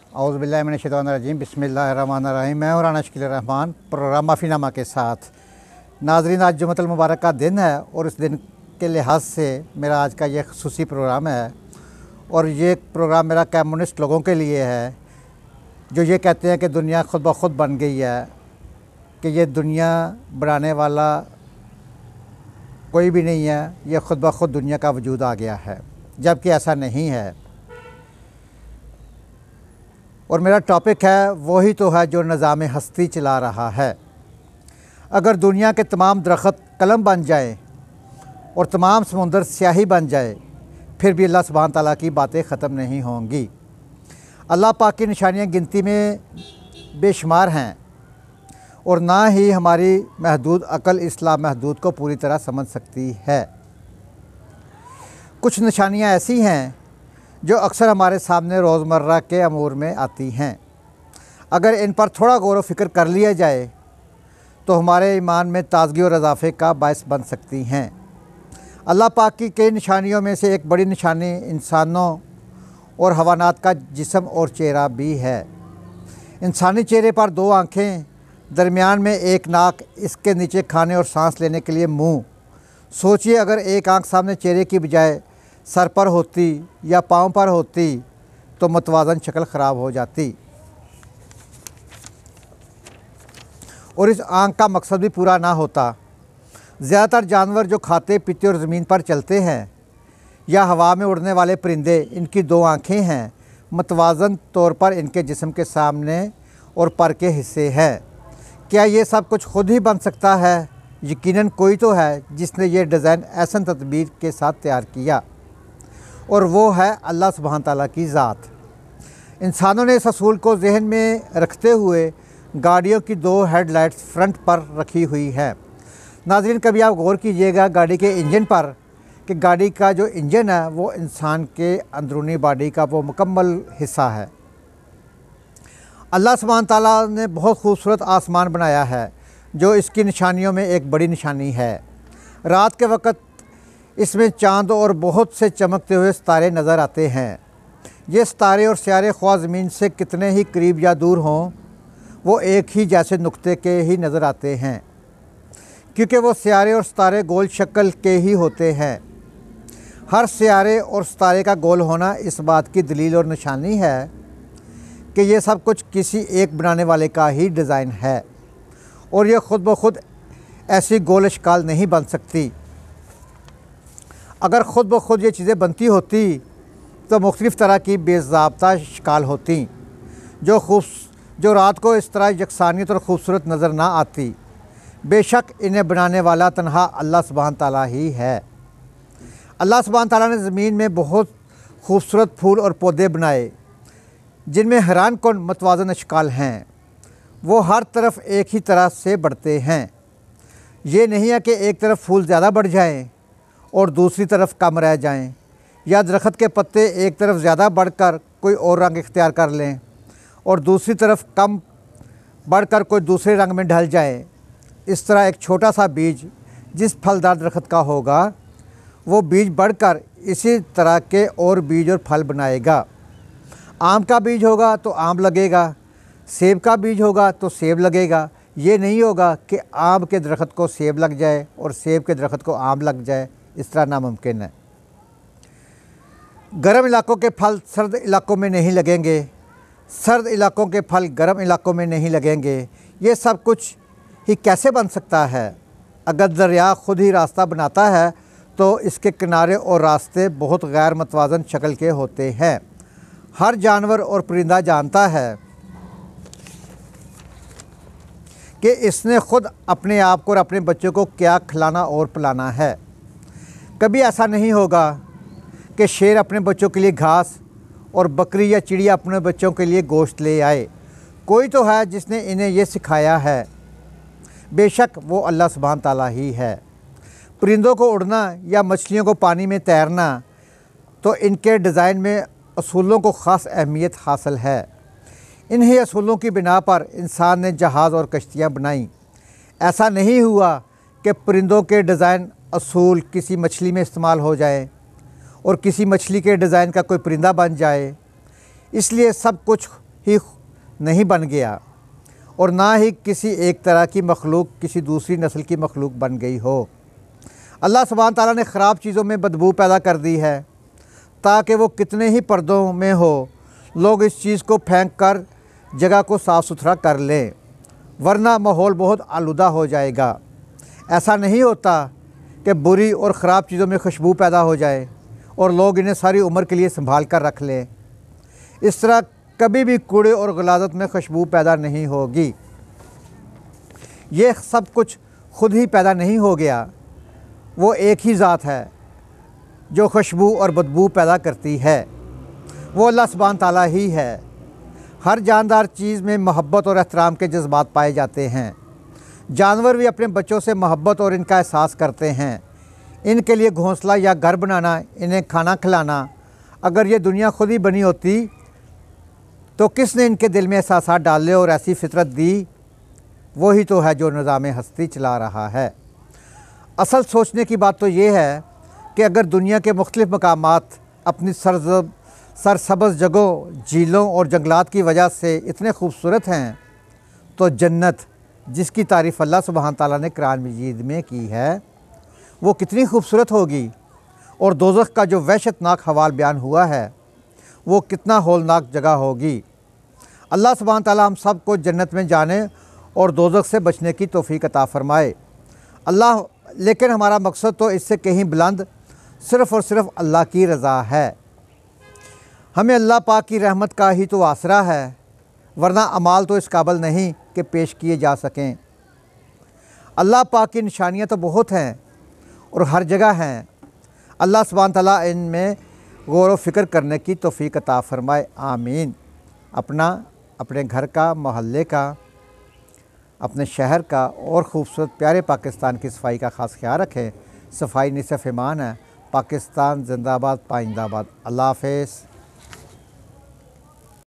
औज़ुबिल्लाहि मिनश्शैतानिर्रजीम बिस्मिल्लाहिर्रहमानिर्रहीम। मैं हूं राना शकील रहमान प्रोग्राम माफ़ीनामा के साथ। नाज़रीन, आज जुम्मतुल मुबारक का दिन है और इस दिन के लिहाज से मेरा आज का ये ख़ुसूसी प्रोग्राम है। और ये प्रोग्राम मेरा कम्युनिस्ट लोगों के लिए है जो ये कहते हैं कि दुनिया खुद ब खुद बन गई है, कि ये दुनिया बनाने वाला कोई भी नहीं है, ये खुद ब खुद दुनिया का वजूद आ गया है, जबकि ऐसा नहीं है। और मेरा टॉपिक है वही तो है जो निज़ाम हस्ती चला रहा है। अगर दुनिया के तमाम दरख्त कलम बन जाए और तमाम समुंदर स्याही बन जाए, फिर भी अल्लाह सुब्हान तआला की बातें ख़त्म नहीं होंगी। अल्लाह पाक की निशानियाँ गिनती में बेशुमार हैं और ना ही हमारी महदूद अक़ल इस्लाम महदूद को पूरी तरह समझ सकती है। कुछ निशानियाँ ऐसी हैं जो अक्सर हमारे सामने रोज़मर्रा के अमूर में आती हैं। अगर इन पर थोड़ा गौर व फ़िक्र कर लिया जाए तो हमारे ईमान में ताज़गी और इज़ाफ़े का बायस बन सकती हैं। अल्लाह पाक की कई निशानियों में से एक बड़ी निशानी इंसानों और हवानात का जिस्म और चेहरा भी है। इंसानी चेहरे पर दो आँखें, दरमियान में एक नाक, इसके नीचे खाने और सांस लेने के लिए मुँह। सोचिए, अगर एक आँख सामने चेहरे की बजाय सर पर होती या पाँव पर होती तो मतवाज़न शक्ल ख़राब हो जाती। और इस आँख का मकसद भी पूरा ना होता। ज़्यादातर जानवर जो खाते पीते और ज़मीन पर चलते हैं या हवा में उड़ने वाले परिंदे, इनकी दो आँखें हैं। मतवाज़न तौर पर इनके जिस्म के सामने और पर के हिस्से हैं। क्या ये सब कुछ खुद ही बन सकता है? यकीनन कोई तो है जिसने ये डिज़ाइन ऐसा तदबीर के साथ तैयार किया, और वो है अल्लाह सुब्हान तआला की ज़ात। इंसानों ने इस असूल को जहन में रखते हुए गाड़ियों की दो हेडलाइट्स फ्रंट पर रखी हुई है। नाज़रीन, कभी आप गौर कीजिएगा गाड़ी के इंजन पर, कि गाड़ी का जो इंजन है वो इंसान के अंदरूनी बॉडी का वो मुकम्मल हिस्सा है। अल्लाह सुब्हान तआला ने बहुत खूबसूरत आसमान बनाया है जो इसकी निशानियों में एक बड़ी निशानी है। रात के वक़्त इसमें चाँद और बहुत से चमकते हुए सितारे नज़र आते हैं। ये सितारे और सियारे ख्वाह ज़मीन से कितने ही करीब या दूर हों, वो एक ही जैसे नुक्ते के ही नज़र आते हैं, क्योंकि वो सियारे और सितारे गोल शक्ल के ही होते हैं। हर सियारे और सितारे का गोल होना इस बात की दलील और निशानी है कि ये सब कुछ किसी एक बनाने वाले का ही डिज़ाइन है, और ये ख़ुद ब खुद ऐसी गोल अशकाल नहीं बन सकती। अगर ख़ुद ब खुद ये चीज़ें बनती होती तो मुख्तलिफ़ तरह की बेज़ाब्ता शिकाल होती जो रात को इस तरह यकसानियत और ख़ूबसूरत नज़र ना आती। बेशक इन्हें बनाने वाला तन्हा अल्लाह सुब्हान तआला ही है। अल्लाह सुब्हान तआला ने ज़मीन में बहुत खूबसूरत फूल और पौधे बनाए जिनमें हैरान कौन मतवाज़न अशकाल हैं। वो हर तरफ एक ही तरह से बढ़ते हैं। ये नहीं है कि एक तरफ फूल ज़्यादा बढ़ जाएं और दूसरी तरफ कम रह जाएं, या दरख्त के पत्ते एक तरफ ज़्यादा बढ़कर कोई और रंग इख्तियार कर लें और दूसरी तरफ कम बढ़कर कोई दूसरे रंग में ढल जाए। इस तरह एक छोटा सा बीज जिस फलदार दरख्त का होगा, वो बीज बढ़कर इसी तरह के और बीज और फल बनाएगा। आम का बीज होगा तो आम लगेगा, सेब का बीज होगा तो सेब लगेगा। ये नहीं होगा कि आम के दरख्त को सेब लग जाए और सेब के दरख्त को आम लग जाए, इस तरह नामुमकिन है। गर्म इलाकों के फल सर्द इलाकों में नहीं लगेंगे, सर्द इलाकों के फल गर्म इलाकों में नहीं लगेंगे। ये सब कुछ ही कैसे बन सकता है? अगर दरिया ख़ुद ही रास्ता बनाता है तो इसके किनारे और रास्ते बहुत गैर मतवाज़न शक्ल के होते हैं। हर जानवर और परिंदा जानता है कि इसने ख़ुद अपने आप को और अपने बच्चों को क्या खिलाना और पिलाना है। कभी ऐसा नहीं होगा कि शेर अपने बच्चों के लिए घास और बकरी या चिड़िया अपने बच्चों के लिए गोश्त ले आए। कोई तो है जिसने इन्हें ये सिखाया है, बेशक वो अल्लाह सुब्हान तआला ही है। परिंदों को उड़ना या मछलियों को पानी में तैरना, तो इनके डिज़ाइन में असूलों को ख़ास अहमियत हासिल है। इन्हीं असूलों की बिना पर इंसान ने जहाज़ और कश्तियाँ बनाईं। ऐसा नहीं हुआ कि परिंदों के डिज़ाइन असूल किसी मछली में इस्तेमाल हो जाए और किसी मछली के डिज़ाइन का कोई परिंदा बन जाए। इसलिए सब कुछ ही नहीं बन गया और ना ही किसी एक तरह की मखलूक किसी दूसरी नस्ल की मखलूक बन गई हो। अल्लाह सुब्हान ताला ने ख़राब चीज़ों में बदबू पैदा कर दी है ताकि वो कितने ही पर्दों में हो लोग इस चीज़ को फेंक कर जगह को साफ़ सुथरा कर लें, वरना माहौल बहुत आलूदा हो जाएगा। ऐसा नहीं होता कि बुरी और ख़राब चीज़ों में खुशबू पैदा हो जाए और लोग इन्हें सारी उम्र के लिए संभाल कर रख लें। इस तरह कभी भी कूड़े और गलाज़त में खुशबू पैदा नहीं होगी। ये सब कुछ खुद ही पैदा नहीं हो गया, वो एक ही ज़ात है जो खुशबू और बदबू पैदा करती है, वो अल्लाह सुब्हान ताला ही है। हर जानदार चीज़ में मोहब्बत और एहतराम के जज्बात पाए जाते हैं। जानवर भी अपने बच्चों से मोहब्बत और इनका एहसास करते हैं। इनके लिए घोंसला या घर बनाना, इन्हें खाना खिलाना, अगर ये दुनिया खुद ही बनी होती तो किसने इनके दिल में एहसास डाले और ऐसी फितरत दी? वही तो है जो निज़ाम हस्ती चला रहा है। असल सोचने की बात तो ये है कि अगर दुनिया के मुख्तलिफ़ मकामात अपनी सरसब्ज़ जगहों, झीलों और जंगलात की वजह से इतने खूबसूरत हैं तो जन्नत, जिसकी तारीफ़ अल्लाह सुब्हान ताला ने कुरान मजीद में की है, वो कितनी खूबसूरत होगी। और दोज़ख का जो वहशतनाक हवाल बयान हुआ है वो कितना हौलनाक जगह होगी। अल्लाह सुब्हान ताला हम सब को जन्नत में जाने और दोज़ख से बचने की तौफ़ीक अता फ़रमाए। लेकिन हमारा मकसद तो इससे कहीं बुलंद सिर्फ़ और सिर्फ अल्लाह की रज़ा है। हमें अल्लाह पाक की रहमत का ही तो आसरा है, वरना अमाल तो इस काबिल नहीं कि पेश किए जा सकें। अल्लाह पाक की निशानियाँ तो बहुत हैं और हर जगह हैं। अल्लाह सुब्हान ताला इनमें गौर व फ़िक्र करने की तौफ़ीक अता फ़रमाए। आमीन। अपने घर का, मोहल्ले का, अपने शहर का और ख़ूबसूरत प्यारे पाकिस्तान की सफाई का ख़ास ख्याल रखें। सफाई निसफ़ ईमान है। पाकिस्तान जिंदाबाद, पाइंदाबाद। अल्लाह हाफ़िज़।